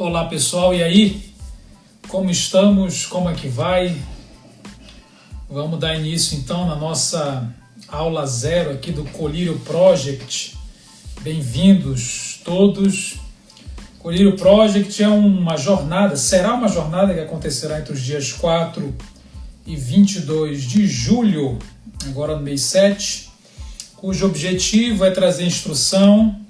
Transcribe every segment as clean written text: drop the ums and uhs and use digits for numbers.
Olá pessoal, e aí? Como estamos? Como é que vai? Vamos dar início então na nossa aula 0 aqui do Colírio Project. Bem-vindos todos. Colírio Project é uma jornada, será uma jornada que acontecerá entre os dias 4 e 22 de julho, agora no mês 7, cujo objetivo é trazer instrução,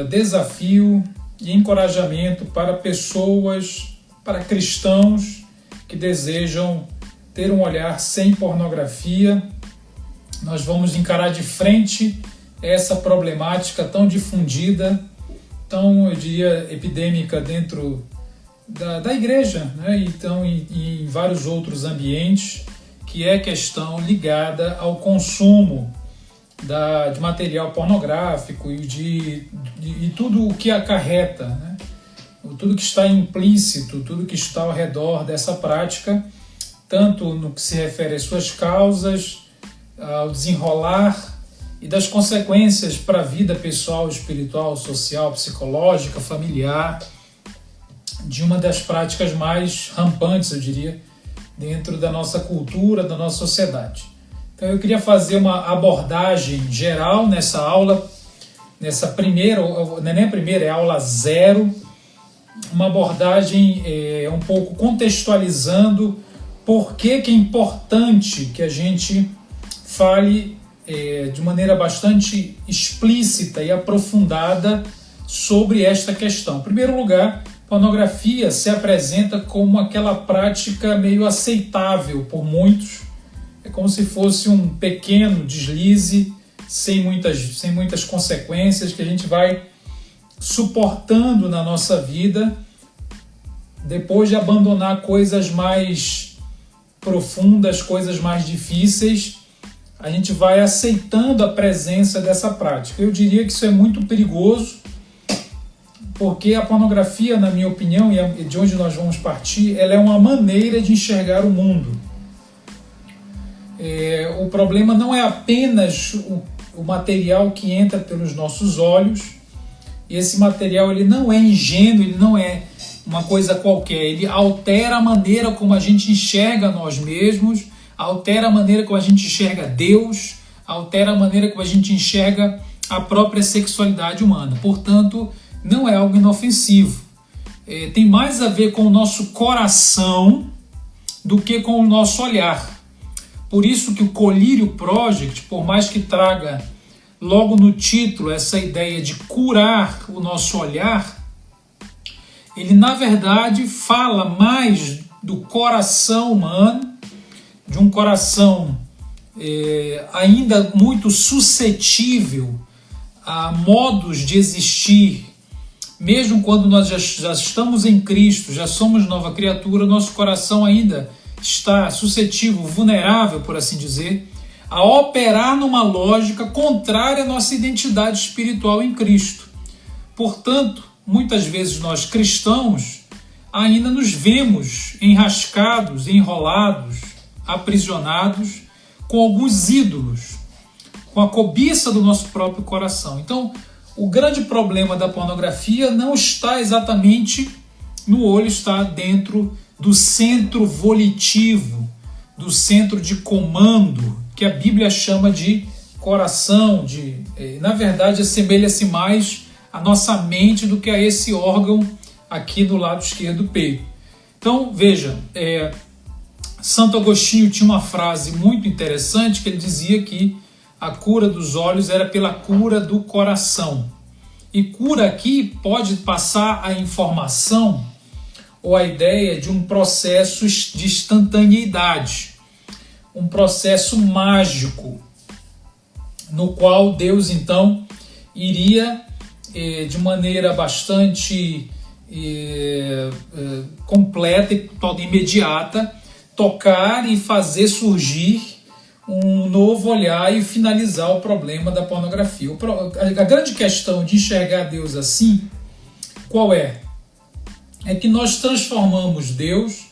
desafio e encorajamento para pessoas, para cristãos que desejam ter um olhar sem pornografia. Nós vamos encarar de frente essa problemática tão difundida, tão, eu diria, epidêmica dentro da igreja, né? Então, em vários outros ambientes, que é questão ligada ao consumo de material pornográfico e de tudo o que acarreta, né? Tudo que está implícito, tudo que está ao redor dessa prática, tanto no que se refere às suas causas, ao desenrolar e das consequências para a vida pessoal, espiritual, social, psicológica, familiar, de uma das práticas mais rampantes, eu diria, dentro da nossa cultura, da nossa sociedade. Então eu queria fazer uma abordagem geral nessa aula, nessa primeira, não é nem a primeira, é a aula 0, uma abordagem um pouco contextualizando por que é importante que a gente fale de maneira bastante explícita e aprofundada sobre esta questão. Em primeiro lugar, pornografia se apresenta como aquela prática meio aceitável por muitos. É como se fosse um pequeno deslize, sem muitas consequências, que a gente vai suportando na nossa vida depois de abandonar coisas mais profundas, coisas mais difíceis. A gente vai aceitando a presença dessa prática. Eu diria que isso é muito perigoso, porque a pornografia, na minha opinião, e de onde nós vamos partir, ela é uma maneira de enxergar o mundo. O problema não é apenas o material que entra pelos nossos olhos, e esse material ele não é ingênuo, ele não é uma coisa qualquer, ele altera a maneira como a gente enxerga nós mesmos, altera a maneira como a gente enxerga Deus, altera a maneira como a gente enxerga a própria sexualidade humana. Portanto, não é algo inofensivo. Tem mais a ver com o nosso coração do que com o nosso olhar. Por isso que o Colírio Project, por mais que traga logo no título essa ideia de curar o nosso olhar, ele na verdade fala mais do coração humano, de um coração ainda muito suscetível a modos de existir. Mesmo quando nós já estamos em Cristo, já somos nova criatura, nosso coração ainda está suscetível, vulnerável, por assim dizer, a operar numa lógica contrária à nossa identidade espiritual em Cristo. Portanto, muitas vezes nós cristãos ainda nos vemos enrascados, enrolados, aprisionados com alguns ídolos, com a cobiça do nosso próprio coração. Então, o grande problema da pornografia não está exatamente no olho, está dentro do centro volitivo, do centro de comando, que a Bíblia chama de coração, na verdade assemelha-se mais à nossa mente do que a esse órgão aqui do lado esquerdo do peito. Então, veja, Santo Agostinho tinha uma frase muito interessante que ele dizia que a cura dos olhos era pela cura do coração. E cura aqui pode passar a informação ou a ideia de um processo de instantaneidade, um processo mágico, no qual Deus então iria de maneira bastante completa e imediata tocar e fazer surgir um novo olhar e finalizar o problema da pornografia. A grande questão de enxergar Deus assim, qual é? É que nós transformamos Deus,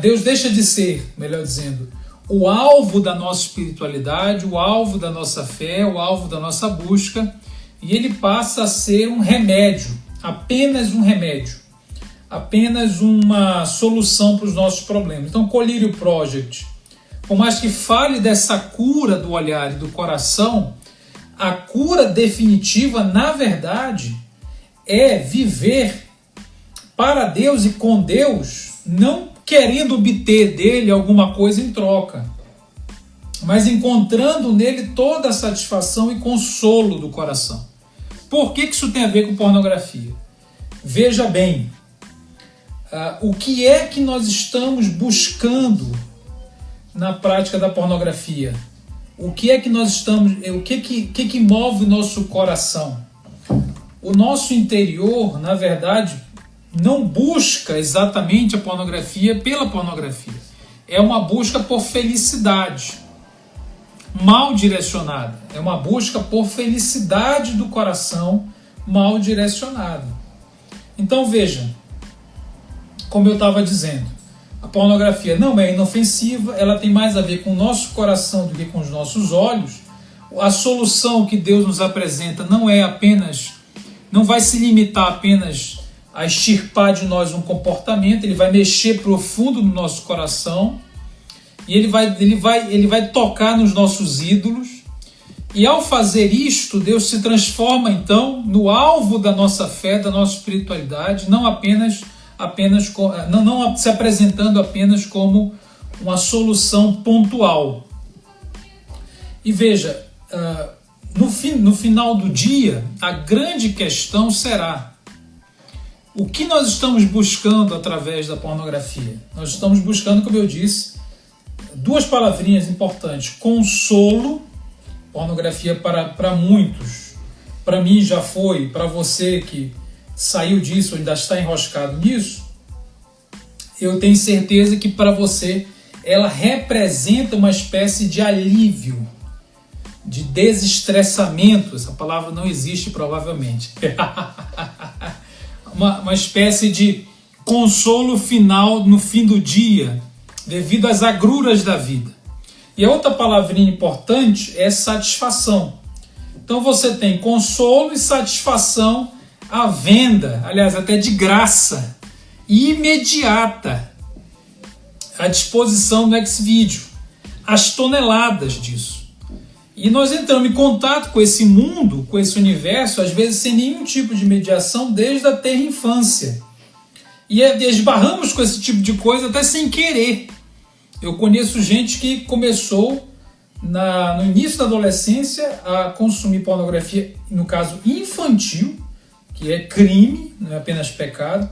Deus deixa de ser, melhor dizendo, o alvo da nossa espiritualidade, o alvo da nossa fé, o alvo da nossa busca, e ele passa a ser um remédio. apenas um remédio, apenas uma solução para os nossos problemas. Então, Colírio Project, por mais que fale dessa cura do olhar e do coração, a cura definitiva, na verdade, é viver para Deus e com Deus, não querendo obter dele alguma coisa em troca, mas encontrando nele toda a satisfação e consolo do coração. Por que isso tem a ver com pornografia? Veja bem, o que é que nós estamos buscando na prática da pornografia? O que é que nós estamos, o que move o nosso coração? O nosso interior, na verdade, não busca exatamente a pornografia pela pornografia. É uma busca por felicidade mal direcionada. É uma busca por felicidade do coração mal direcionada. Então veja, como eu estava dizendo, a pornografia não é inofensiva, ela tem mais a ver com o nosso coração do que com os nossos olhos. A solução que Deus nos apresenta não vai se limitar apenas a extirpar de nós um comportamento, ele vai mexer profundo no nosso coração e ele vai tocar nos nossos ídolos. E ao fazer isto, Deus se transforma então no alvo da nossa fé, da nossa espiritualidade, não se apresentando apenas como uma solução pontual. E veja, no final do dia, a grande questão será: o que nós estamos buscando através da pornografia? Nós estamos buscando, como eu disse, duas palavrinhas importantes: consolo. Pornografia para muitos, para mim já foi, para você que saiu disso, ainda está enroscado nisso, eu tenho certeza que para você ela representa uma espécie de alívio, de desestressamento. Essa palavra não existe provavelmente. uma espécie de consolo final no fim do dia, devido às agruras da vida. E a outra palavrinha importante é satisfação. Então você tem consolo e satisfação à venda, aliás, até de graça, e imediata, à disposição no Xvideo, as toneladas disso. E nós entramos em contato com esse mundo, com esse universo, às vezes sem nenhum tipo de mediação, desde a tenra infância. E esbarramos com esse tipo de coisa até sem querer. Eu conheço gente que começou no início da adolescência a consumir pornografia, no caso infantil, que é crime, não é apenas pecado,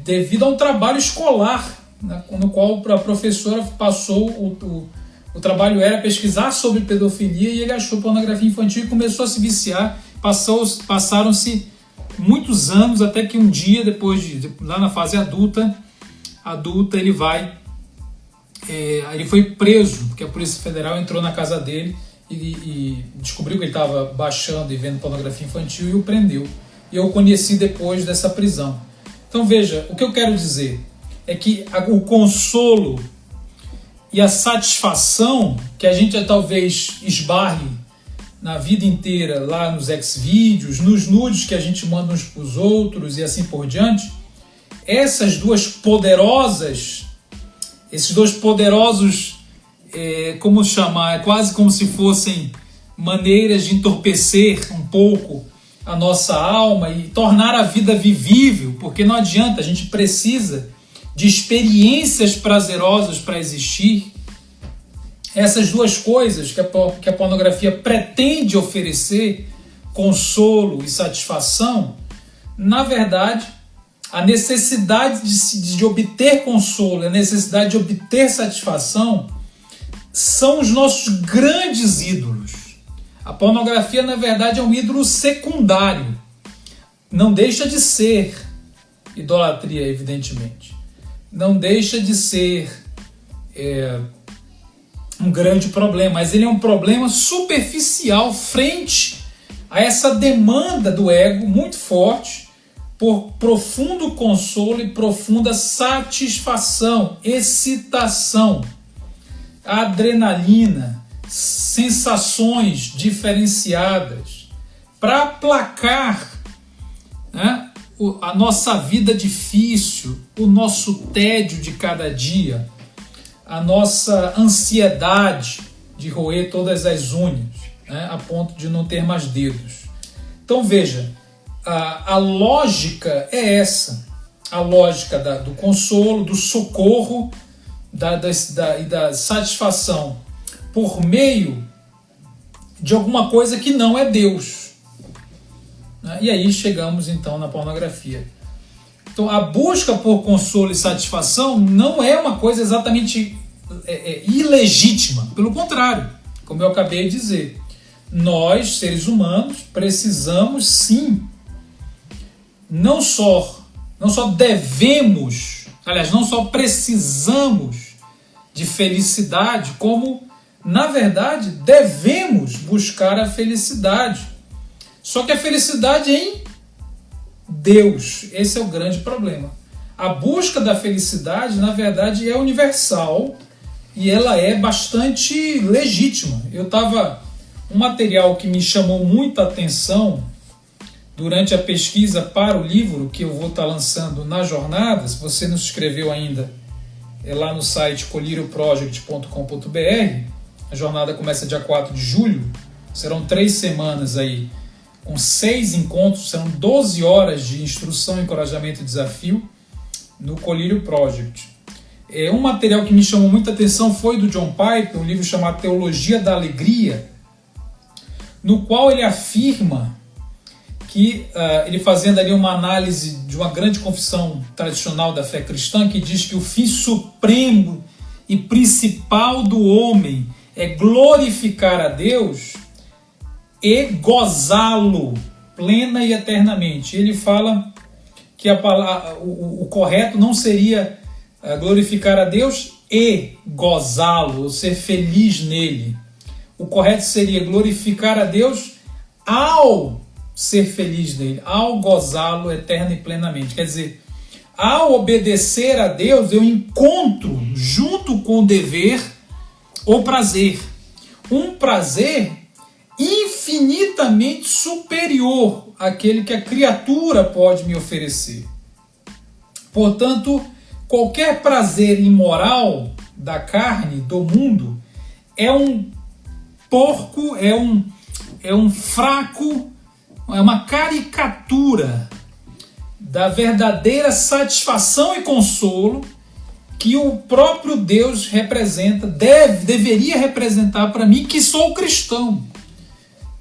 devido a um trabalho escolar, no qual a professora passou, o trabalho era pesquisar sobre pedofilia e ele achou pornografia infantil e começou a se viciar. Passaram-se muitos anos até que um dia, lá na fase adulta ele foi preso, porque a Polícia Federal entrou na casa dele e descobriu que ele estava baixando e vendo pornografia infantil e o prendeu. E eu o conheci depois dessa prisão. Então veja, o que eu quero dizer é que o consolo e a satisfação que a gente talvez esbarre na vida inteira lá nos Xvideos, nos nudes que a gente manda uns para os outros e assim por diante, esses dois poderosos, como chamar, é quase como se fossem maneiras de entorpecer um pouco a nossa alma e tornar a vida vivível, porque não adianta, a gente precisa de experiências prazerosas para existir. Essas duas coisas que a pornografia pretende oferecer, consolo e satisfação, na verdade, a necessidade de obter consolo, a necessidade de obter satisfação são os nossos grandes ídolos. A pornografia, na verdade, é um ídolo secundário. Não deixa de ser idolatria, evidentemente. Não deixa de ser um grande problema, mas ele é um problema superficial frente a essa demanda do ego muito forte por profundo consolo e profunda satisfação, excitação, adrenalina, sensações diferenciadas, para aplacar né? A nossa vida difícil, o nosso tédio de cada dia, a nossa ansiedade de roer todas as unhas, né? A ponto de não ter mais dedos. Então veja, a lógica é essa, a lógica do consolo, do socorro e da satisfação por meio de alguma coisa que não é Deus. E aí chegamos então na pornografia. Então a busca por consolo e satisfação não é uma coisa exatamente ilegítima. Pelo contrário, como eu acabei de dizer, nós, seres humanos, precisamos sim, não só devemos, aliás, não só precisamos de felicidade, como, na verdade, devemos buscar a felicidade. Só que a felicidade em Deus, esse é o grande problema. A busca da felicidade, na verdade, é universal e ela é bastante legítima. Um material que me chamou muita atenção durante a pesquisa para o livro que eu vou estar lançando na jornada, se você não se inscreveu ainda, é lá no site colirioproject.com.br. A jornada começa dia 4 de julho, serão 3 semanas aí, com 6 encontros, serão 12 horas de instrução, encorajamento e desafio no Colírio Project. Um material que me chamou muita atenção foi do John Piper, um livro chamado Teologia da Alegria, no qual ele afirma que, ele fazendo ali uma análise de uma grande confissão tradicional da fé cristã, que diz que o fim supremo e principal do homem é glorificar a Deus e gozá-lo plena e eternamente. Ele fala que o correto não seria glorificar a Deus e gozá-lo, ou ser feliz nele. O correto seria glorificar a Deus ao ser feliz nele, ao gozá-lo eterna e plenamente. Quer dizer, ao obedecer a Deus, eu encontro, junto com o dever, o prazer. Um prazer infinitamente superior àquele que a criatura pode me oferecer. Portanto, qualquer prazer imoral da carne, do mundo, é um porco, é um fraco, é uma caricatura da verdadeira satisfação e consolo que o próprio Deus representa, deveria representar para mim, que sou cristão,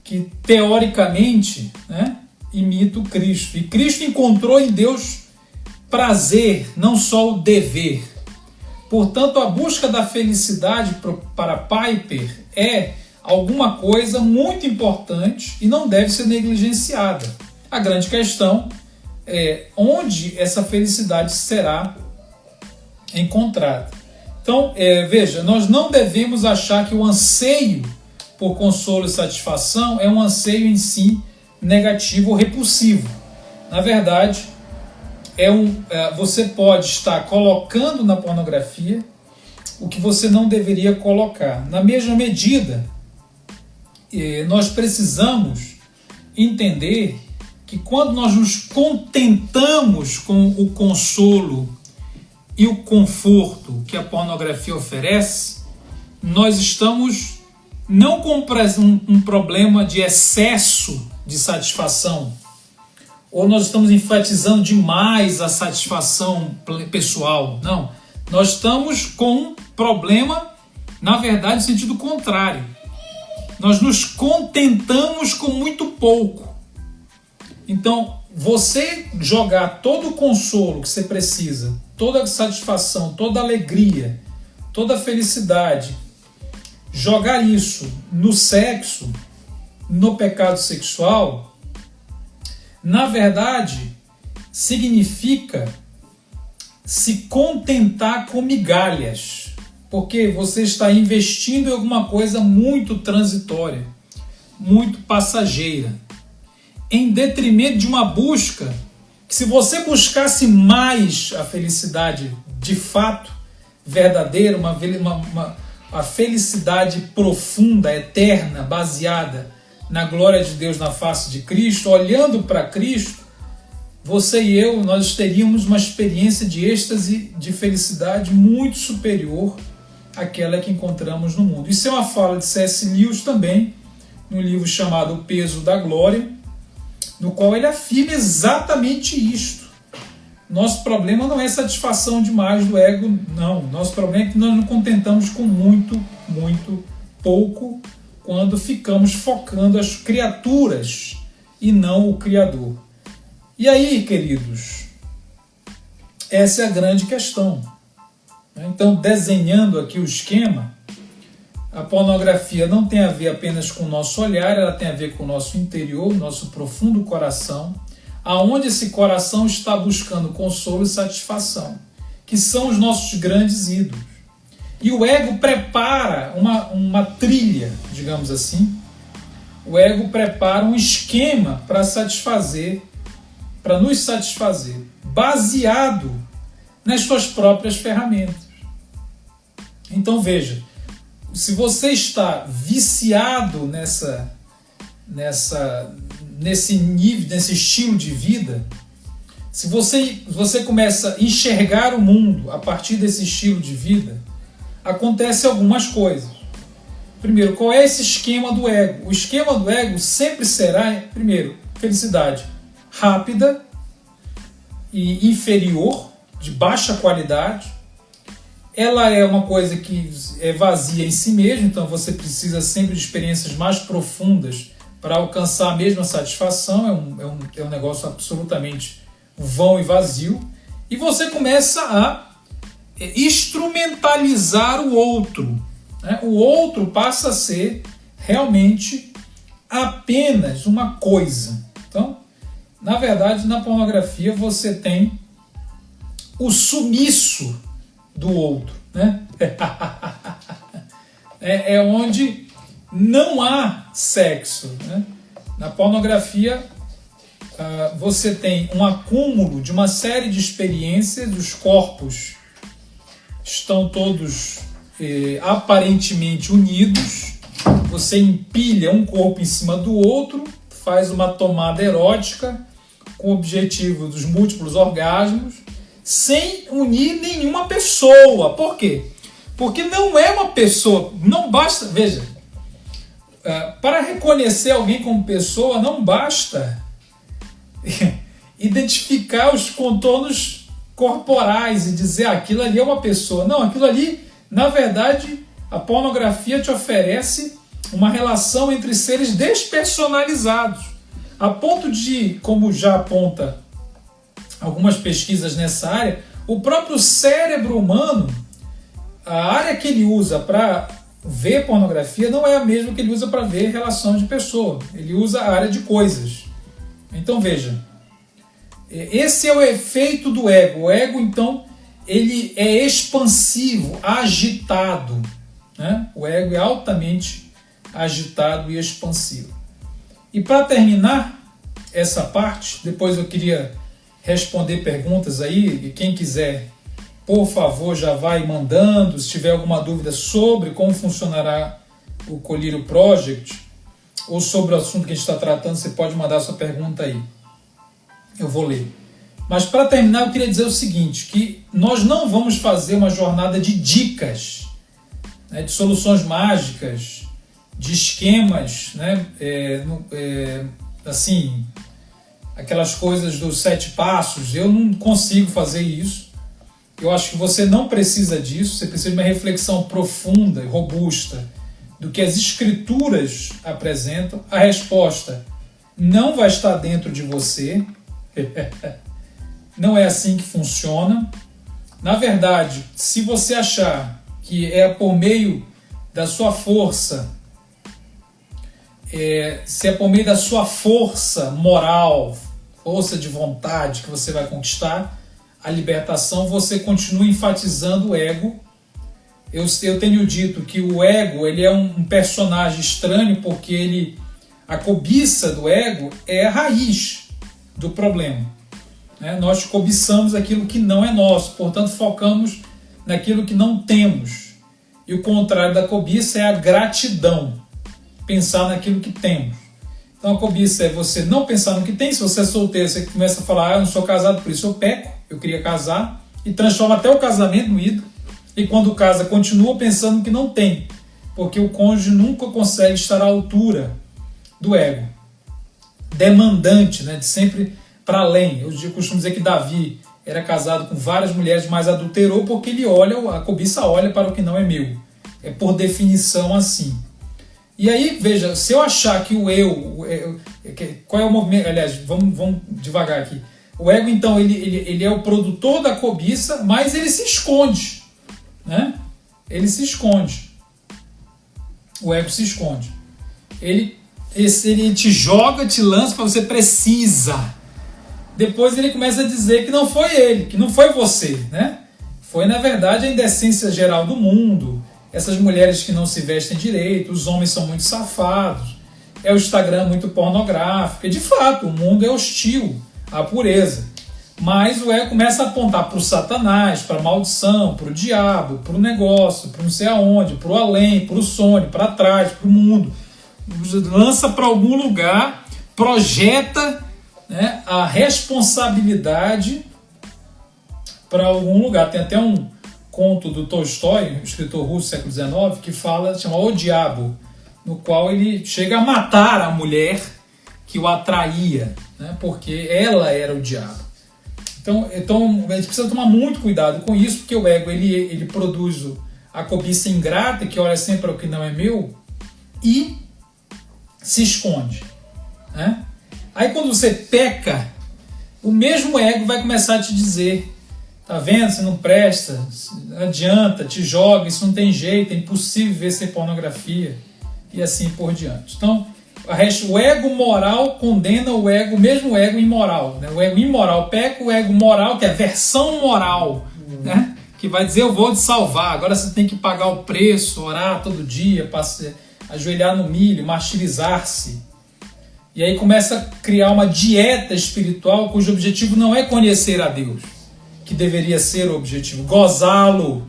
que teoricamente, né, imito Cristo. E Cristo encontrou em Deus prazer, não só o dever. Portanto, a busca da felicidade para Piper é alguma coisa muito importante e não deve ser negligenciada. A grande questão é onde essa felicidade será encontrada. Então, veja, nós não devemos achar que o anseio por consolo e satisfação é um anseio em si negativo ou repulsivo. Na verdade, você pode estar colocando na pornografia o que você não deveria colocar. Na mesma medida, nós precisamos entender que quando nós nos contentamos com o consolo e o conforto que a pornografia oferece, nós estamos não com um problema de excesso de satisfação, ou nós estamos enfatizando demais a satisfação pessoal. Não, nós estamos com um problema, na verdade, no sentido contrário. Nós nos contentamos com muito pouco. Então, você jogar todo o consolo que você precisa, toda a satisfação, toda a alegria, toda a felicidade, jogar isso no sexo, no pecado sexual, na verdade, significa se contentar com migalhas, porque você está investindo em alguma coisa muito transitória, muito passageira, em detrimento de uma busca que, se você buscasse mais a felicidade de fato, verdadeira, a felicidade profunda, eterna, baseada na glória de Deus na face de Cristo, olhando para Cristo, você e eu, nós teríamos uma experiência de êxtase, de felicidade muito superior àquela que encontramos no mundo. Isso é uma fala de C.S. Lewis também, num livro chamado O Peso da Glória, no qual ele afirma exatamente isto. Nosso problema não é satisfação demais do ego, não. Nosso problema é que nós nos contentamos com muito, muito pouco quando ficamos focando as criaturas e não o Criador. E aí, queridos, essa é a grande questão. Então, desenhando aqui o esquema, a pornografia não tem a ver apenas com o nosso olhar, ela tem a ver com o nosso interior, nosso profundo coração, aonde esse coração está buscando consolo e satisfação, que são os nossos grandes ídolos. E o ego prepara uma trilha, digamos assim. O ego prepara um esquema para nos satisfazer, baseado nas suas próprias ferramentas. Então veja, se você está viciado nesse nível, nesse estilo de vida, se você começa a enxergar o mundo a partir desse estilo de vida, acontecem algumas coisas. Primeiro, qual é esse esquema do ego? O esquema do ego sempre será, primeiro, felicidade rápida e inferior, de baixa qualidade. Ela é uma coisa que é vazia em si mesma, então você precisa sempre de experiências mais profundas para alcançar a mesma satisfação. É um negócio absolutamente vão e vazio. E você começa a instrumentalizar o outro. O outro passa a ser realmente apenas uma coisa. Então, na verdade, na pornografia você tem o sumiço do outro, né? É onde não há sexo, né? Na pornografia você tem um acúmulo de uma série de experiências, os corpos estão todos aparentemente unidos, você empilha um corpo em cima do outro, faz uma tomada erótica com o objetivo dos múltiplos orgasmos, sem unir nenhuma pessoa. Por quê? Porque não é uma pessoa, não basta, veja, para reconhecer alguém como pessoa, não basta identificar os contornos corporais e dizer aquilo ali é uma pessoa. Não, aquilo ali, na verdade, a pornografia te oferece uma relação entre seres despersonalizados, a ponto de, como já aponta algumas pesquisas nessa área, o próprio cérebro humano, a área que ele usa para ver pornografia não é a mesma que ele usa para ver relação de pessoa. Ele usa a área de coisas. Então veja, esse é o efeito do ego. O ego, então, ele é expansivo, agitado, né? O ego é altamente agitado e expansivo. E para terminar essa parte, depois eu queria responder perguntas aí, e quem quiser, por favor, já vai mandando, se tiver alguma dúvida sobre como funcionará o Colírio Project, ou sobre o assunto que a gente está tratando, você pode mandar sua pergunta aí. Eu vou ler. Mas para terminar, eu queria dizer o seguinte, que nós não vamos fazer uma jornada de dicas, né, de soluções mágicas, de esquemas, né, assim, aquelas coisas dos 7 passos. Eu não consigo fazer isso. Eu acho que você não precisa disso. Você precisa de uma reflexão profunda e robusta do que as escrituras apresentam. A resposta não vai estar dentro de você. Não é assim que funciona. Na verdade, se você achar que é por meio da sua força, se é por meio da sua força moral, força de vontade que você vai conquistar a libertação, você continua enfatizando o ego. Eu tenho dito que o ego ele é um personagem estranho, porque a cobiça do ego é a raiz do problema. Nós cobiçamos aquilo que não é nosso, portanto focamos naquilo que não temos. E o contrário da cobiça é a gratidão, pensar naquilo que temos. Então a cobiça é você não pensar no que tem. Se você é solteiro, você começa a falar, eu não sou casado, por isso eu peco, eu queria casar, e transforma até o casamento no ídolo. E quando casa, continua pensando que não tem, porque o cônjuge nunca consegue estar à altura do ego. Demandante, né, de sempre para além. Eu costumo dizer que Davi era casado com várias mulheres, mas adulterou porque ele olha, a cobiça olha para o que não é meu. É por definição assim. E aí, veja, se eu achar que o eu... Qual é o movimento? Aliás, vamos devagar aqui. O ego, então, ele é o produtor da cobiça, mas ele se esconde. Né? Ele se esconde. O ego se esconde. Ele te joga, te lança para você precisa. Depois ele começa a dizer que não foi ele, que não foi você. Né? Foi, na verdade, a indecência geral do mundo. Essas mulheres que não se vestem direito, os homens são muito safados, é o Instagram muito pornográfico. E de fato, o mundo é hostil à pureza. Mas o ego começa a apontar para o Satanás, para a maldição, para o diabo, para o negócio, para não sei aonde, para o além, para o sonho, para trás, para o mundo. Lança para algum lugar, projeta, né, a responsabilidade para algum lugar. Tem até um conto do Tolstói, um escritor russo do século XIX, que chama O Diabo, no qual ele chega a matar a mulher que o atraía, né, porque ela era o diabo. Então a gente precisa tomar muito cuidado com isso, porque o ego ele produz a cobiça ingrata, que olha sempre para o que não é meu, e se esconde. Né? Aí quando você peca, o mesmo ego vai começar a te dizer: tá vendo? Você não presta, não adianta, te joga, isso não tem jeito, é impossível ver sem pornografia, e assim por diante. Então, o ego moral condena o ego, mesmo o ego imoral. Né? O ego imoral peca, o ego moral, que é a versão moral, né? Que vai dizer: eu vou te salvar, agora você tem que pagar o preço, orar todo dia, ajoelhar no milho, martirizar-se. E aí começa a criar uma dieta espiritual cujo objetivo não é conhecer a Deus, que deveria ser o objetivo, gozá-lo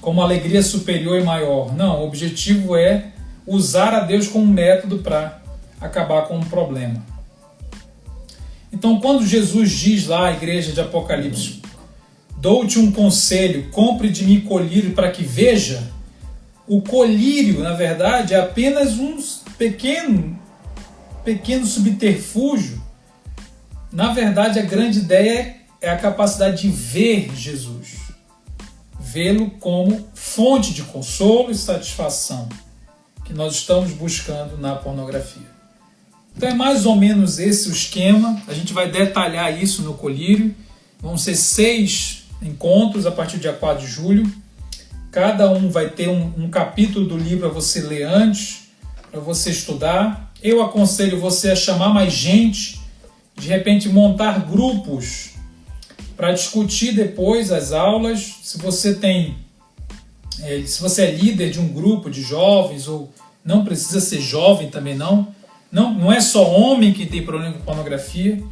como alegria superior e maior. Não, o objetivo é usar a Deus como método para acabar com um problema. Então, quando Jesus diz lá à igreja de Apocalipse: dou-te um conselho, compre de mim colírio para que veja, o colírio, na verdade, é apenas um pequeno subterfúgio. Na verdade, a grande ideia é a capacidade de ver Jesus, vê-lo como fonte de consolo e satisfação que nós estamos buscando na pornografia. Então é mais ou menos esse o esquema. A gente vai detalhar isso no colírio. Vão ser 6 encontros a partir do dia 4 de julho. Cada um vai ter um capítulo do livro para você ler antes, para você estudar. Eu aconselho você a chamar mais gente, de repente montar grupos para discutir depois as aulas. Se você é líder de um grupo de jovens, ou não precisa ser jovem também não é só homem que tem problema com pornografia.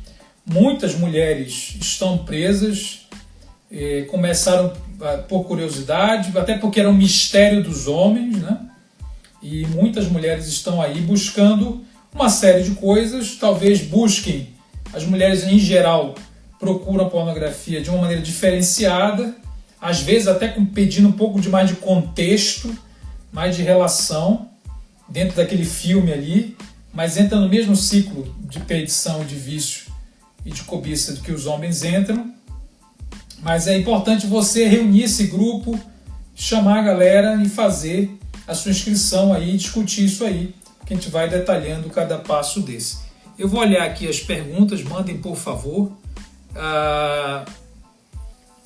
Muitas mulheres estão presas, começaram por curiosidade, até porque era um mistério dos homens, né? E muitas mulheres estão aí buscando uma série de coisas. Talvez busquem, as mulheres em geral procuram pornografia de uma maneira diferenciada, às vezes até pedindo um pouco de mais de contexto, mais de relação dentro daquele filme ali, mas entra no mesmo ciclo de perdição, de vício e de cobiça do que os homens entram. Mas é importante você reunir esse grupo, chamar a galera e fazer a sua inscrição aí, discutir isso aí, que a gente vai detalhando cada passo desse. Eu vou olhar aqui as perguntas, mandem por favor.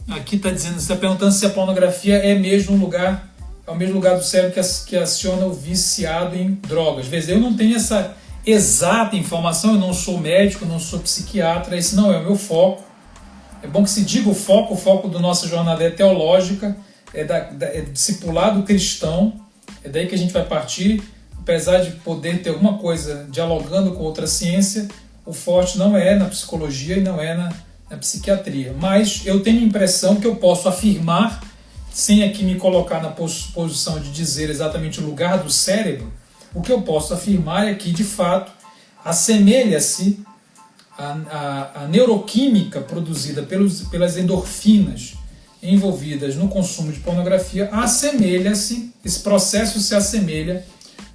Aqui está dizendo, você está perguntando se a pornografia é o mesmo lugar do cérebro que aciona o viciado em drogas. Às vezes eu não tenho essa exata informação, eu não sou médico, não sou psiquiatra, esse não é o meu foco. É bom que se diga o foco da nossa jornada é teológica, é discipulado cristão, é daí que a gente vai partir. Apesar de poder ter alguma coisa dialogando com outra ciência, o forte não é na psicologia e não é na psiquiatria. Mas eu tenho a impressão que eu posso afirmar, sem aqui me colocar na posição de dizer exatamente o lugar do cérebro, o que eu posso afirmar é que, de fato, assemelha-se a neuroquímica produzida pelas endorfinas envolvidas no consumo de pornografia assemelha-se, esse processo se assemelha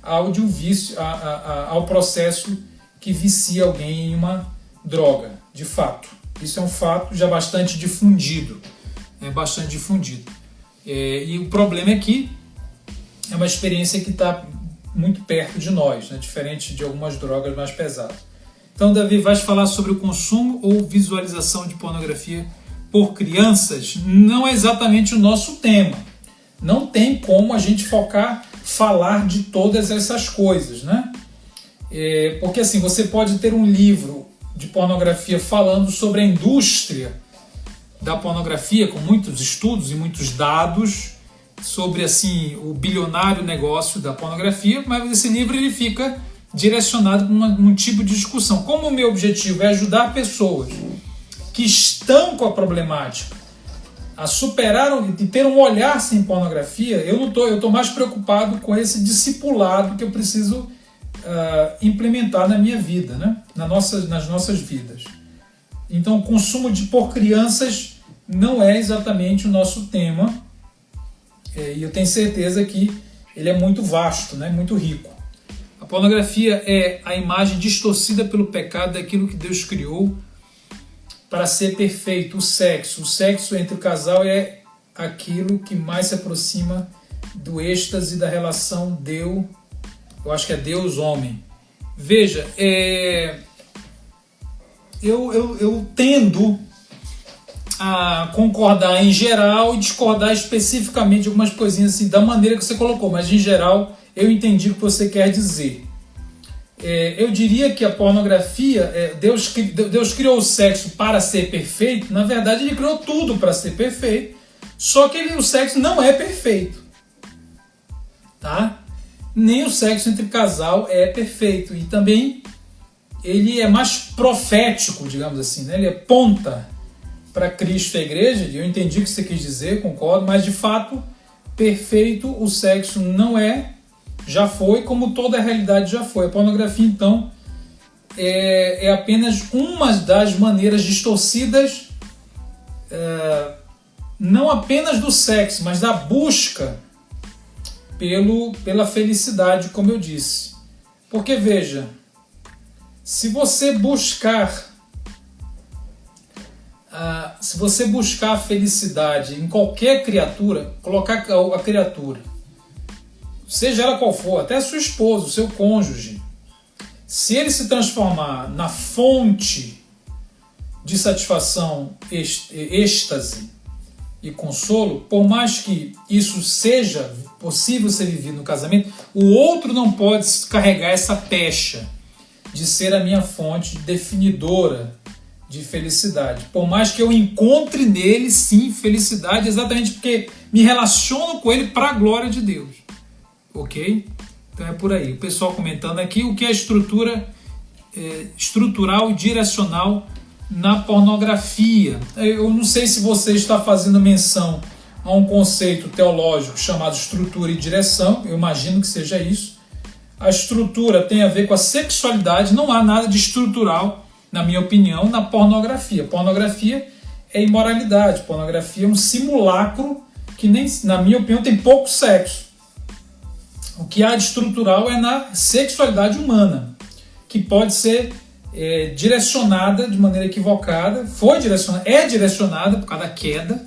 ao processo que vicia alguém em uma droga, de fato. Isso é um fato já bastante difundido. E o problema é que é uma experiência que está muito perto de nós, né? Diferente de algumas drogas mais pesadas. Então, Davi, vai falar sobre o consumo ou visualização de pornografia por crianças? Não é exatamente o nosso tema. Não tem como a gente falar de todas essas coisas, né? Porque assim, você pode ter um livro de pornografia falando sobre a indústria da pornografia, com muitos estudos e muitos dados sobre assim, o bilionário negócio da pornografia, mas esse livro ele fica direcionado para um tipo de discussão. Como o meu objetivo é ajudar pessoas que estão com a problemática a superar e ter um olhar sem pornografia, eu estou mais preocupado com esse discipulado que eu preciso implementar na minha vida, né? nas nossas vidas. Então, o consumo por crianças não é exatamente o nosso tema, e eu tenho certeza que ele é muito vasto, né? Muito rico. A pornografia é a imagem distorcida pelo pecado daquilo que Deus criou para ser perfeito. O sexo entre o casal é aquilo que mais se aproxima do êxtase da relação eu acho que é Deus-homem. Veja, eu tendo a concordar em geral e discordar especificamente de algumas coisinhas assim, da maneira que você colocou, mas em geral eu entendi o que você quer dizer. Eu diria que a pornografia, Deus criou o sexo para ser perfeito. Na verdade, ele criou tudo para ser perfeito, só que o sexo não é perfeito, tá? Nem o sexo entre casal é perfeito, e também ele é mais profético, digamos assim, né? Ele aponta para Cristo e a igreja. Eu entendi o que você quis dizer, concordo, mas de fato, perfeito o sexo não é, já foi, como toda a realidade já foi. A pornografia, então, é apenas uma das maneiras distorcidas, não apenas do sexo, mas da busca pela felicidade, como eu disse. Porque, veja, se você buscar a felicidade em qualquer criatura, colocar a criatura, seja ela qual for, até a sua esposa, o seu cônjuge, se ele se transformar na fonte de satisfação, êxtase e consolo, por mais que isso seja possível ser vivido no casamento, o outro não pode carregar essa pecha de ser a minha fonte definidora de felicidade. Por mais que eu encontre nele, sim, felicidade, exatamente porque me relaciono com ele para a glória de Deus. Ok? Então é por aí. O pessoal comentando aqui o que é estrutural e direcional na pornografia. Eu não sei se você está fazendo menção a um conceito teológico chamado estrutura e direção. Eu imagino que seja isso. A estrutura tem a ver com a sexualidade. Não há nada de estrutural, na minha opinião, na pornografia. Pornografia é imoralidade. Pornografia é um simulacro que, nem, na minha opinião, tem pouco sexo. O que há de estrutural é na sexualidade humana, que pode ser direcionada de maneira equivocada, é direcionada por causa da queda,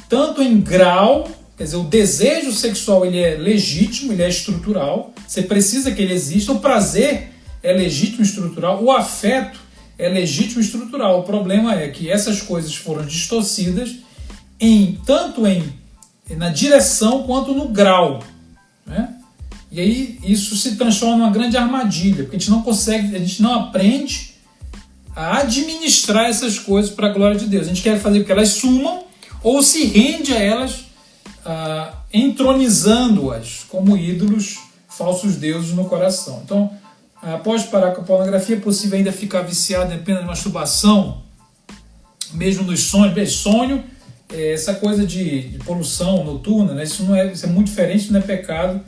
tanto em grau, quer dizer, o desejo sexual ele é legítimo, ele é estrutural, você precisa que ele exista, o prazer é legítimo e estrutural, o afeto é legítimo e estrutural. O problema é que essas coisas foram distorcidas tanto na direção quanto no grau, né? E aí isso se transforma numa grande armadilha, porque a gente não aprende a administrar essas coisas para a glória de Deus. A gente quer fazer com que elas sumam ou se rende a elas, entronizando-as como ídolos, falsos deuses no coração. Então, após parar com a pornografia, é possível ainda ficar viciado em apenas masturbação, mesmo nos sonhos. Sonho, essa coisa de poluição noturna, né? Isso é muito diferente, não é pecado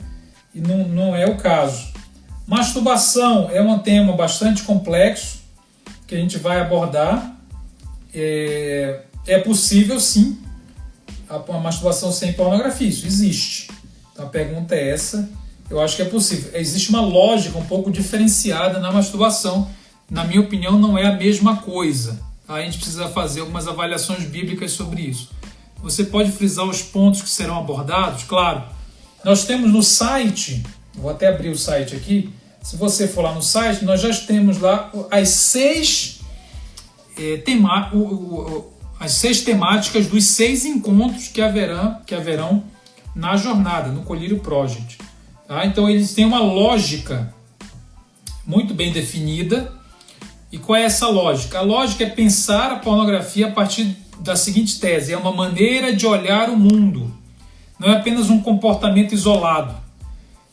e não é o caso. Masturbação é um tema bastante complexo que a gente vai abordar. É possível, sim, a masturbação sem pornografia. Isso existe. Então a pergunta é essa. Eu acho que é possível. Existe uma lógica um pouco diferenciada na masturbação. Na minha opinião, não é a mesma coisa. A gente precisa fazer algumas avaliações bíblicas sobre isso. Você pode frisar os pontos que serão abordados? Claro. Nós temos no site, vou até abrir o site aqui. Se você for lá no site, nós já temos lá as 6 temáticas dos 6 encontros que haverão na jornada, no Colírio Project. Tá? Então eles têm uma lógica muito bem definida. E qual é essa lógica? A lógica é pensar a pornografia a partir da seguinte tese: é uma maneira de olhar o mundo. Não é apenas um comportamento isolado.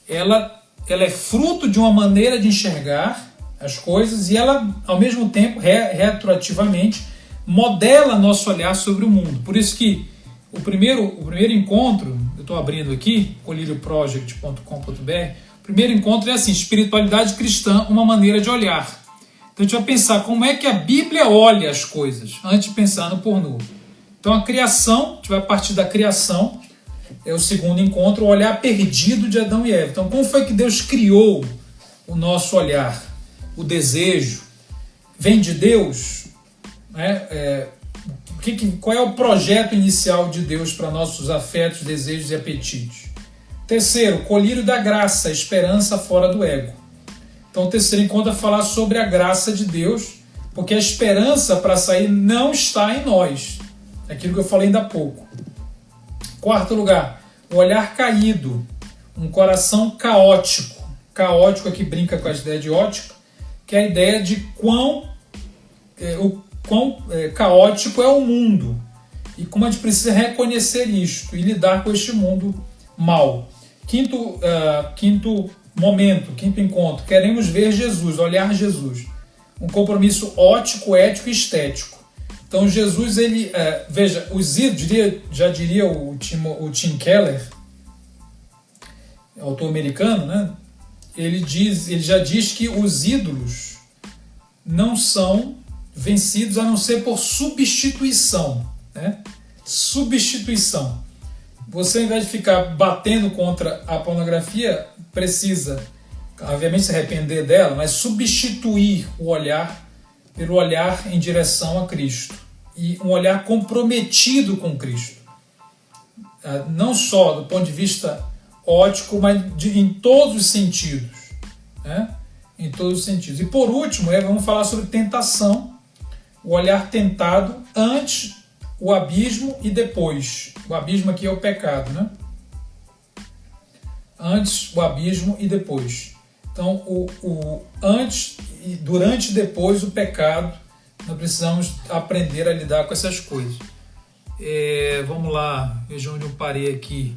Ela é fruto de uma maneira de enxergar as coisas e ela, ao mesmo tempo, retroativamente, modela nosso olhar sobre o mundo. Por isso que o primeiro encontro, eu estou abrindo aqui, colirioproject.com.br, o primeiro encontro é assim: espiritualidade cristã, uma maneira de olhar. Então a gente vai pensar como é que a Bíblia olha as coisas, antes de pensar no pornô. Então a criação, a gente vai partir da criação, é o segundo encontro, o olhar perdido de Adão e Eva. Então como foi que Deus criou o nosso olhar? O desejo vem de Deus? Qual é o projeto inicial de Deus para nossos afetos, desejos e apetites? Terceiro, colírio da graça, esperança fora do ego. Então o terceiro encontro é falar sobre a graça de Deus, porque a esperança para sair não está em nós. Aquilo que eu falei ainda há pouco. Quarto lugar, o olhar caído, um coração caótico. Caótico aqui brinca com a ideia de ótica, que é a ideia de quão caótico é o mundo e como a gente precisa reconhecer isto e lidar com este mundo mal. Quinto encontro, queremos ver Jesus, olhar Jesus. Um compromisso ótico, ético e estético. Então Jesus, veja, os ídolos, já diria o Tim Keller, autor americano, né? Ele já diz que os ídolos não são vencidos a não ser por substituição. Né? Substituição. Você, ao invés de ficar batendo contra a pornografia, precisa, obviamente, se arrepender dela, mas substituir o olhar pelo olhar em direção a Cristo. E um olhar comprometido com Cristo. Não só do ponto de vista ótico, mas em todos os sentidos. Né? Em todos os sentidos. E por último, vamos falar sobre tentação. O olhar tentado antes, o abismo e depois. O abismo aqui é o pecado, né? Antes, o abismo e depois. Então, o antes, durante e depois o pecado, nós precisamos aprender a lidar com essas coisas. Vamos lá, veja onde eu parei aqui.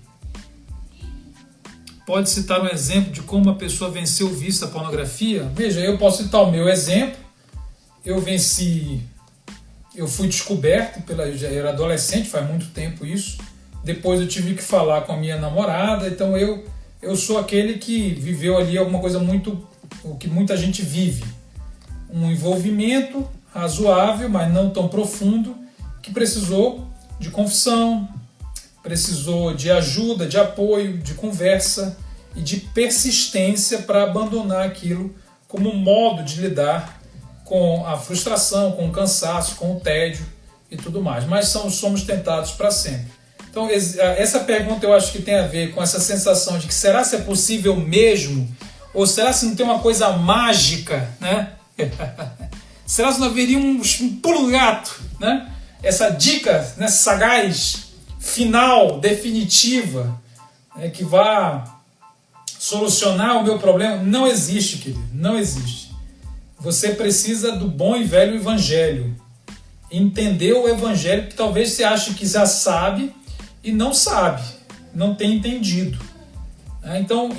Pode citar um exemplo de como uma pessoa venceu o vício da pornografia? Veja, eu posso citar o meu exemplo. Eu fui descoberto, eu era adolescente, faz muito tempo isso. Depois eu tive que falar com a minha namorada, então eu sou aquele que viveu ali alguma coisa o que muita gente vive. Um envolvimento razoável, mas não tão profundo, que precisou de confissão, precisou de ajuda, de apoio, de conversa e de persistência para abandonar aquilo como um modo de lidar com a frustração, com o cansaço, com o tédio e tudo mais. Mas somos tentados para sempre. Então, essa pergunta eu acho que tem a ver com essa sensação de que será se é possível mesmo? Ou será se não tem uma coisa mágica, né? Será se não haveria um pulo do gato, né? Essa dica, né, sagaz, final, definitiva, né, que vá solucionar o meu problema? Não existe, querido, não existe. Você precisa do bom e velho evangelho. Entender o evangelho que talvez você ache que já sabe e não sabe, não tem entendido. Então,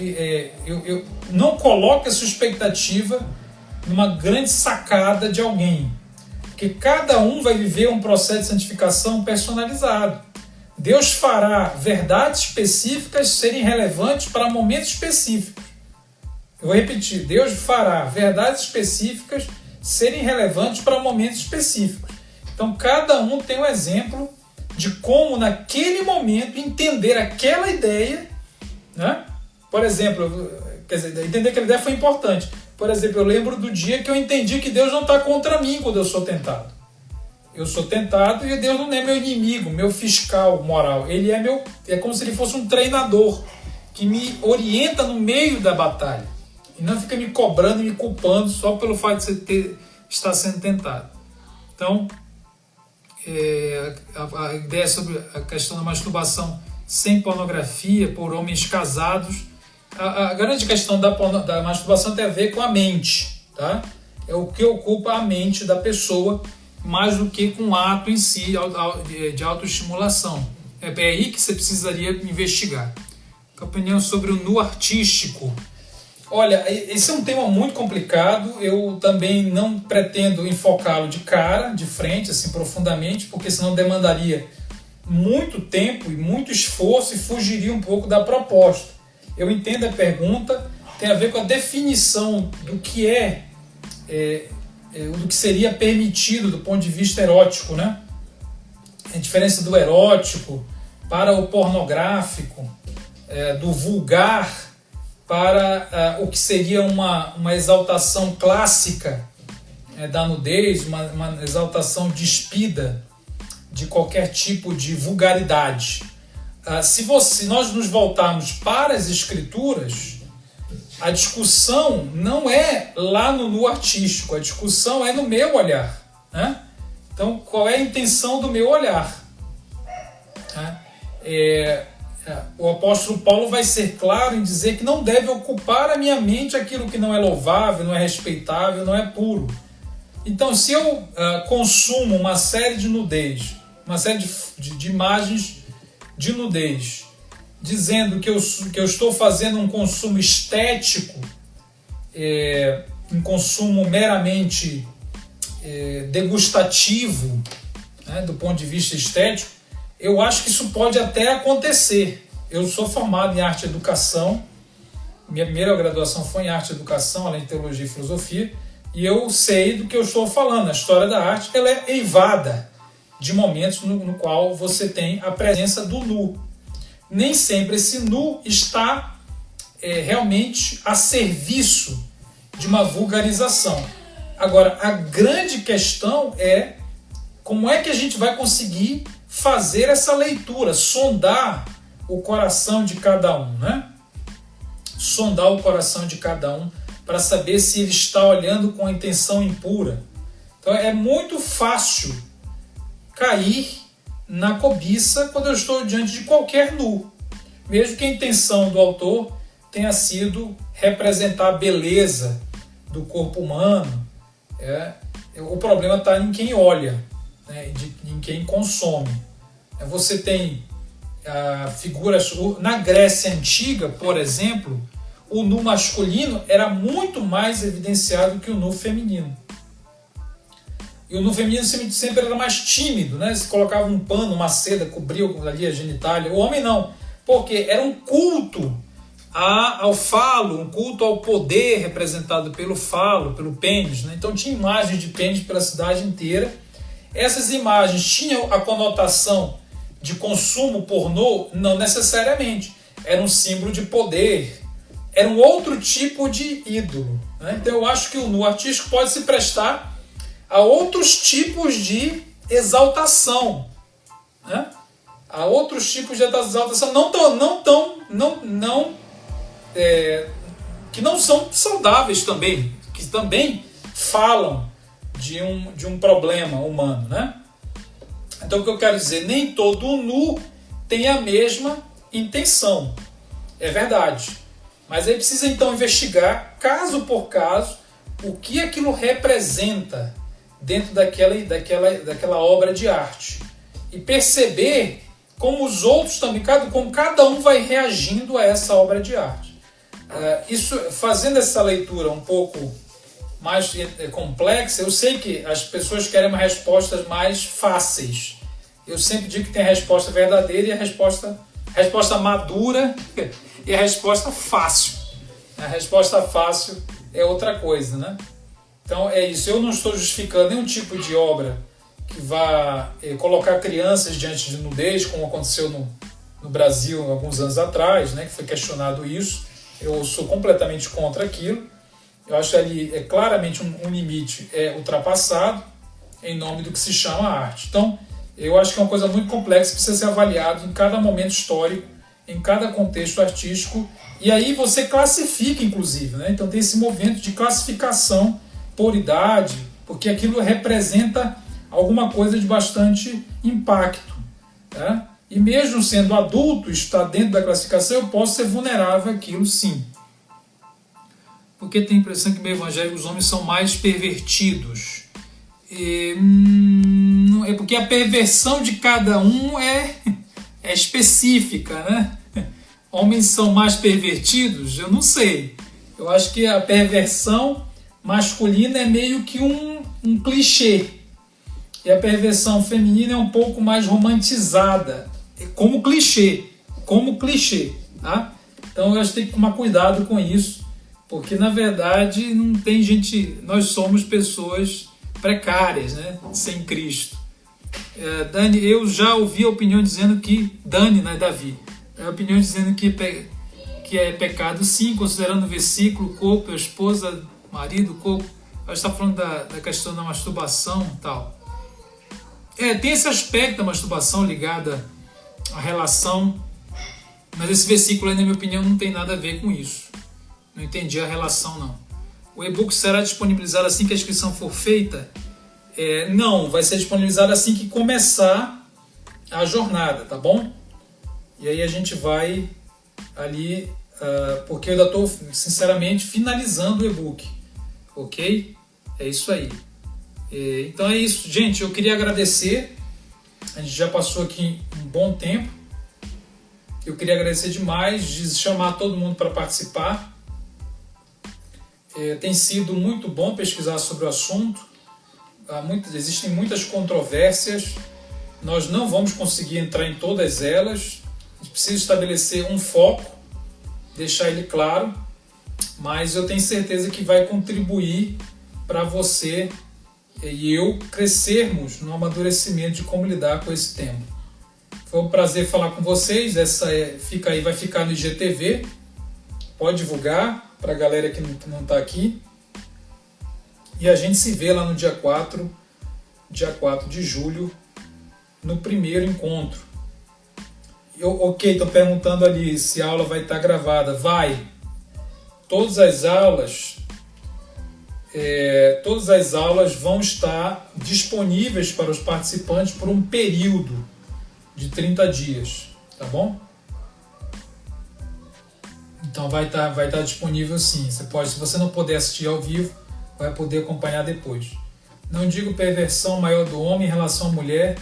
eu não coloque a sua expectativa numa grande sacada de alguém, porque cada um vai viver um processo de santificação personalizado. Deus fará verdades específicas serem relevantes para momentos específicos. Eu vou repetir, Deus fará verdades específicas serem relevantes para momentos específicos. Então, cada um tem um exemplo de como, naquele momento, entender aquela ideia, né? Por exemplo, quer dizer, entender aquela ideia foi importante. Por exemplo, eu lembro do dia que eu entendi que Deus não está contra mim quando eu sou tentado. Eu sou tentado e Deus não é meu inimigo, meu fiscal moral. Ele é como se ele fosse um treinador que me orienta no meio da batalha. E não fica me cobrando e me culpando só pelo fato de você estar sendo tentado. Então, a ideia sobre a questão da masturbação sem pornografia por homens casados. A grande questão da masturbação tem a ver com a mente, tá? É o que ocupa a mente da pessoa mais do que com o ato em si de autoestimulação. É aí que você precisaria investigar. A opinião sobre o nu artístico. Olha, esse é um tema muito complicado. Eu também não pretendo enfocá-lo de cara, de frente, assim, profundamente, porque senão demandaria muito tempo e muito esforço e fugiria um pouco da proposta. Eu entendo a pergunta, tem a ver com a definição do que do que seria permitido do ponto de vista erótico, né? A diferença do erótico para o pornográfico, do vulgar para o que seria uma exaltação clássica da nudez, uma exaltação despida de qualquer tipo de vulgaridade. Se nós nos voltarmos para as escrituras, a discussão não é lá no nu artístico, a discussão é no meu olhar, né? Então, qual é a intenção do meu olhar? O apóstolo Paulo vai ser claro em dizer que não deve ocupar a minha mente aquilo que não é louvável, não é respeitável, não é puro. Então, se eu consumo uma série de nudez, uma série de imagens de nudez, dizendo que eu estou fazendo um consumo estético, um consumo meramente degustativo, né, do ponto de vista estético, eu acho que isso pode até acontecer. Eu sou formado em arte e educação, minha primeira graduação foi em arte e educação, além de teologia e filosofia, e eu sei do que eu estou falando. A história da arte ela é eivada de momentos no qual você tem a presença do nu. Nem sempre esse nu está realmente a serviço de uma vulgarização. Agora, a grande questão é como é que a gente vai conseguir fazer essa leitura, sondar o coração de cada um, né? Sondar o coração de cada um para saber se ele está olhando com a intenção impura. Então é muito fácil cair na cobiça quando eu estou diante de qualquer nu, mesmo que a intenção do autor tenha sido representar a beleza do corpo humano. O problema está em quem olha, né, em quem consome. Você tem figuras... Na Grécia Antiga, por exemplo, o nu masculino era muito mais evidenciado que o nu feminino. E o nu feminino sempre era mais tímido, né? Se colocava um pano, uma seda, cobria ali a genitália. O homem não, porque era um culto ao falo, um culto ao poder representado pelo falo, pelo pênis, né? Então tinha imagens de pênis pela cidade inteira. Essas imagens tinham a conotação de consumo pornô? Não necessariamente. Era um símbolo de poder. Era um outro tipo de ídolo, né? Então eu acho que o nu artístico pode se prestar a outros tipos de exaltação, né? A outros tipos de exaltação que não são saudáveis também, que também falam de um problema humano, né? Então o que eu quero dizer, nem todo nu tem a mesma intenção, é verdade, mas aí precisa então investigar caso por caso o que aquilo representa dentro daquela obra de arte e perceber como os outros também, como cada um vai reagindo a essa obra de arte. Fazendo essa leitura um pouco mais complexa, eu sei que as pessoas querem uma respostas mais fáceis. Eu sempre digo que tem a resposta verdadeira e a resposta madura e a resposta fácil. A resposta fácil é outra coisa, né? Então é isso. Eu não estou justificando nenhum tipo de obra que vá colocar crianças diante de nudez, como aconteceu no Brasil alguns anos atrás, né? Que foi questionado isso. Eu sou completamente contra aquilo. Eu acho que ali é claramente um limite ultrapassado em nome do que se chama arte. Então, eu acho que é uma coisa muito complexa, precisa ser avaliado em cada momento histórico, em cada contexto artístico, e aí você classifica, inclusive, né? Então tem esse movimento de classificação por idade, porque aquilo representa alguma coisa de bastante impacto, né? E mesmo sendo adulto, está dentro da classificação, eu posso ser vulnerável àquilo, sim. Porque tem a impressão que no evangelho os homens são mais pervertidos. É porque a perversão de cada um é específica, né? Homens são mais pervertidos? Eu não sei. Eu acho que a perversão masculina é meio que um clichê. E a perversão feminina é um pouco mais romantizada. Como clichê. Tá? Então eu acho que tem que tomar cuidado com isso. Porque na verdade não tem gente. Nós somos pessoas precárias, né? Sem Cristo. Dani, eu já ouvi a opinião dizendo que. Dani, não é Davi. A opinião dizendo que é pecado, sim, considerando o versículo, corpo, a esposa, marido, corpo. A gente está falando da questão da masturbação e tal. Tem esse aspecto da masturbação ligada à relação, mas esse versículo aí, na minha opinião, não tem nada a ver com isso. Não entendi a relação, não. O e-book será disponibilizado assim que a inscrição for feita? Não, vai ser disponibilizado assim que começar a jornada, tá bom? E aí a gente vai ali, porque eu ainda estou, sinceramente, finalizando o e-book, ok? É isso aí. Então é isso, gente, eu queria agradecer, a gente já passou aqui um bom tempo, eu queria agradecer demais, de chamar todo mundo para participar. Tem sido muito bom pesquisar sobre o assunto, existem muitas controvérsias, nós não vamos conseguir entrar em todas elas, a gente precisa estabelecer um foco, deixar ele claro, mas eu tenho certeza que vai contribuir para você e eu crescermos no amadurecimento de como lidar com esse tema. Foi um prazer falar com vocês, vai ficar no IGTV, pode divulgar para a galera que não está aqui, e a gente se vê lá no dia 4 de julho, no primeiro encontro. Estou perguntando ali se a aula vai estar gravada. Vai. Todas as aulas vão estar disponíveis para os participantes por um período de 30 dias, tá bom? Então vai estar disponível sim. Se você não puder assistir ao vivo, vai poder acompanhar depois. Não digo perversão maior do homem em relação à mulher,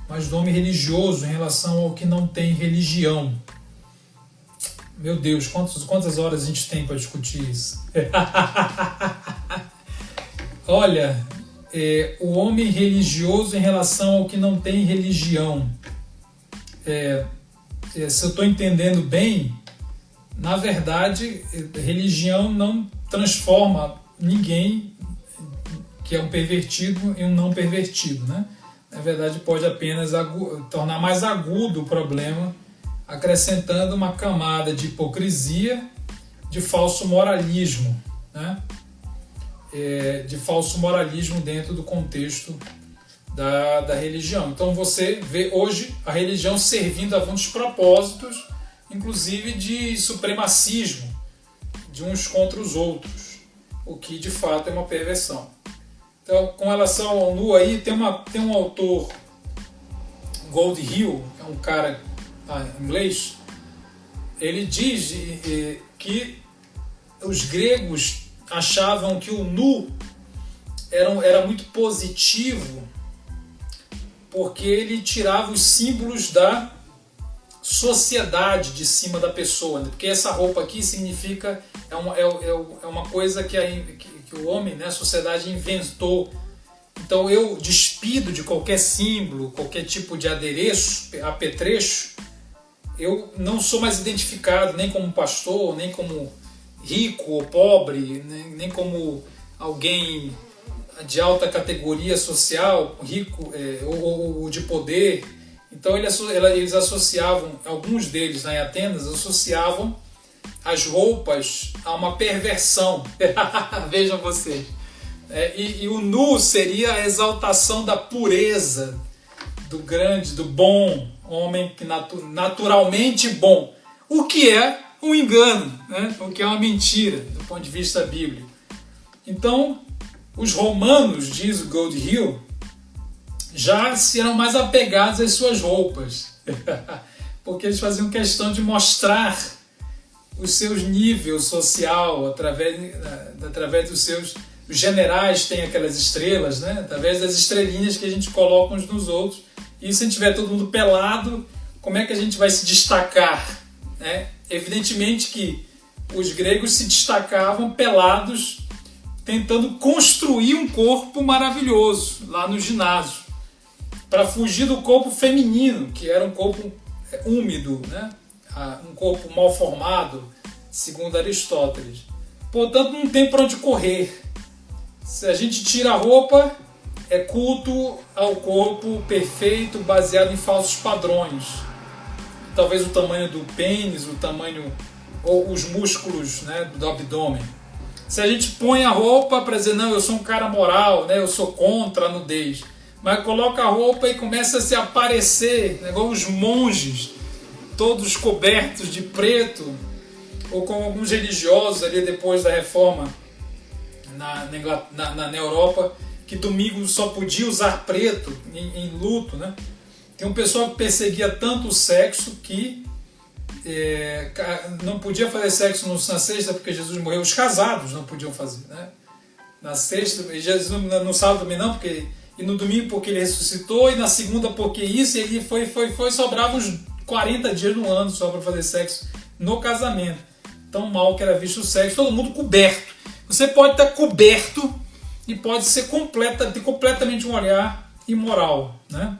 mas do homem religioso em relação ao que não tem religião. Meu Deus, quantas horas a gente tem para discutir isso? Olha, o homem religioso em relação ao que não tem religião. Se eu estou entendendo bem, na verdade, religião não transforma ninguém que é um pervertido em um não pervertido, né? Na verdade, pode apenas tornar mais agudo o problema, acrescentando uma camada de hipocrisia, de falso moralismo, né? De falso moralismo dentro do contexto da religião. Então você vê hoje a religião servindo a muitos propósitos, inclusive de supremacismo de uns contra os outros, o que de fato é uma perversão. Então, com relação ao nu aí, tem um autor, Goldhill, que é um cara inglês, ele diz que os gregos achavam que o nu era muito positivo porque ele tirava os símbolos da sociedade de cima da pessoa, né? Porque essa roupa aqui significa é uma coisa que o homem, né, a sociedade inventou. Então eu despido de qualquer símbolo, qualquer tipo de adereço, apetrecho, eu não sou mais identificado nem como pastor, nem como rico ou pobre, nem como alguém de alta categoria social, rico ou de poder. Então eles associavam, alguns deles em Atenas, associavam as roupas a uma perversão. Vejam vocês. E o nu seria a exaltação da pureza, do grande, do bom, homem naturalmente bom. O que é um engano, né? O que é uma mentira, do ponto de vista bíblico. Então, os romanos, diz o Goldhill, já eram mais apegados às suas roupas, porque eles faziam questão de mostrar os seus níveis social através dos seus... Os generais têm aquelas estrelas, né? Através das estrelinhas que a gente coloca uns nos outros. E se a gente tiver todo mundo pelado, como é que a gente vai se destacar? Né? Evidentemente que os gregos se destacavam pelados, tentando construir um corpo maravilhoso lá no ginásio, para fugir do corpo feminino, que era um corpo úmido, né? Um corpo mal formado, segundo Aristóteles. Portanto, não tem para onde correr. Se a gente tira a roupa, é culto ao corpo perfeito, baseado em falsos padrões. Talvez o tamanho do pênis, o tamanho ou os músculos, né, do abdômen. Se a gente põe a roupa para dizer, não, eu sou um cara moral, né, eu sou contra a nudez, mas coloca a roupa e começa a se aparecer, né, igual os monges, todos cobertos de preto, ou como alguns religiosos ali depois da reforma na Europa, que domingo só podia usar preto em luto, né? Tem um pessoal que perseguia tanto o sexo que não podia fazer sexo na sexta porque Jesus morreu. Os casados não podiam fazer, né? Na sexta, e Jesus no sábado também não, e no domingo porque ele ressuscitou, e na segunda porque isso, e ele foi sobrava uns 40 dias no ano só para fazer sexo no casamento. Tão mal que era visto o sexo, todo mundo coberto. Você pode estar coberto e pode ser ter completamente um olhar imoral, né?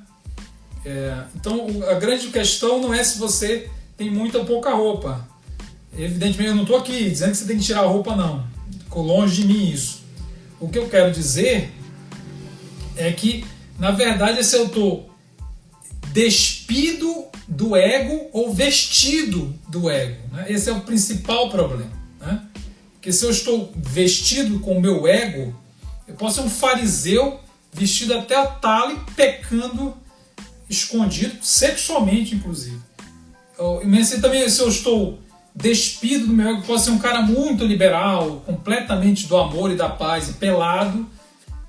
Então a grande questão não é se você tem muita ou pouca roupa. Evidentemente eu não estou aqui dizendo que você tem que tirar a roupa, não. Ficou longe de mim isso. O que eu quero dizer é que, na verdade, se eu estou despido do ego ou vestido do ego, né? Esse é o principal problema, né? Porque se eu estou vestido com o meu ego, eu posso ser um fariseu vestido até a tala e pecando escondido, sexualmente inclusive. Mas também, se eu estou despido do meu ego, eu posso ser um cara muito liberal, completamente do amor e da paz, e pelado,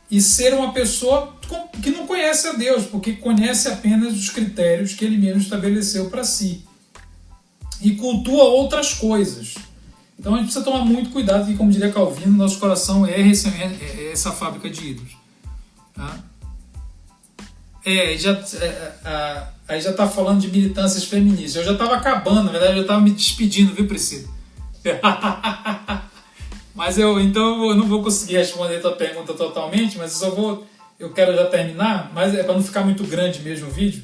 e ser uma pessoa que não conhece a Deus, porque conhece apenas os critérios que ele mesmo estabeleceu para si. E cultua outras coisas. Então a gente precisa tomar muito cuidado, que, como diria Calvino, nosso coração é essa fábrica de ídolos. Tá? Aí já está falando de militâncias feministas. Eu já estava acabando, na verdade eu já estava me despedindo, viu, Priscila? Mas eu não vou conseguir responder a tua pergunta totalmente, mas eu quero já terminar, mas é para não ficar muito grande mesmo o vídeo.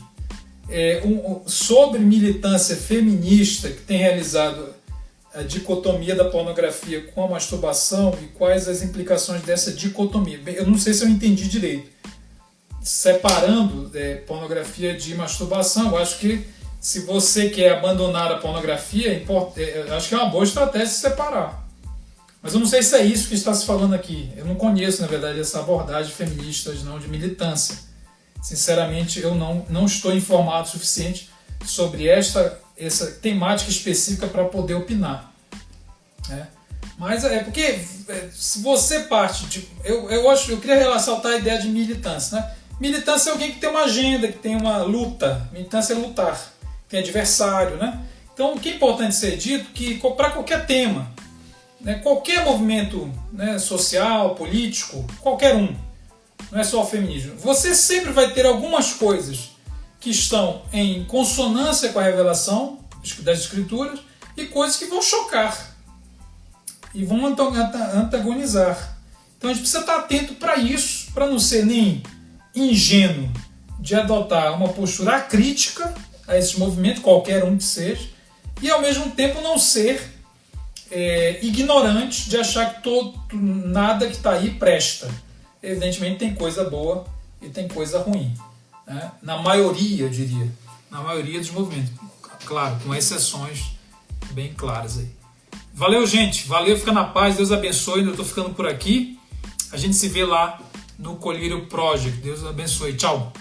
Sobre militância feminista que tem realizado a dicotomia da pornografia com a masturbação e quais as implicações dessa dicotomia. Bem, eu não sei se eu entendi direito. Separando pornografia de masturbação, eu acho que se você quer abandonar a pornografia, acho que é uma boa estratégia se separar. Mas eu não sei se é isso que está se falando aqui. Eu não conheço, na verdade, essa abordagem feminista não, de militância. Sinceramente, eu não estou informado o suficiente sobre essa temática específica para poder opinar. Né? Mas porque se você parte de... Eu queria ressaltar a ideia de militância. Né? Militância é alguém que tem uma agenda, que tem uma luta. Militância é lutar, tem adversário. Né? Então, o que é importante ser dito que para qualquer tema, né, qualquer movimento, né, social, político, qualquer um, não é só o feminismo, você sempre vai ter algumas coisas que estão em consonância com a revelação das Escrituras e coisas que vão chocar e vão antagonizar. Então a gente precisa estar atento para isso, para não ser nem ingênuo de adotar uma postura crítica a esse movimento, qualquer um que seja, e ao mesmo tempo não ser ignorantes de achar que nada que está aí presta. Evidentemente tem coisa boa e tem coisa ruim, né? Na maioria, eu diria. Na maioria dos movimentos. Claro, com exceções bem claras aí. Valeu, gente. Valeu, fica na paz. Deus abençoe. Eu estou ficando por aqui. A gente se vê lá no Colírio Project. Deus abençoe. Tchau.